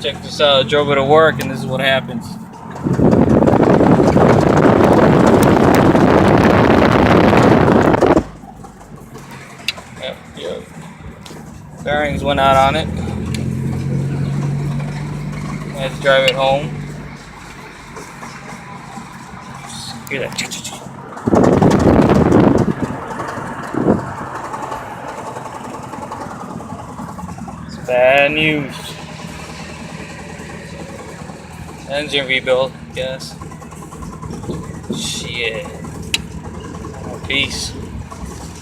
Check this out. I drove it to work, and this is what happens. Yep. Bearings went out on it. I had to drive it home. Hear that? It's bad news. Engine rebuild, yes. Shit. Peace.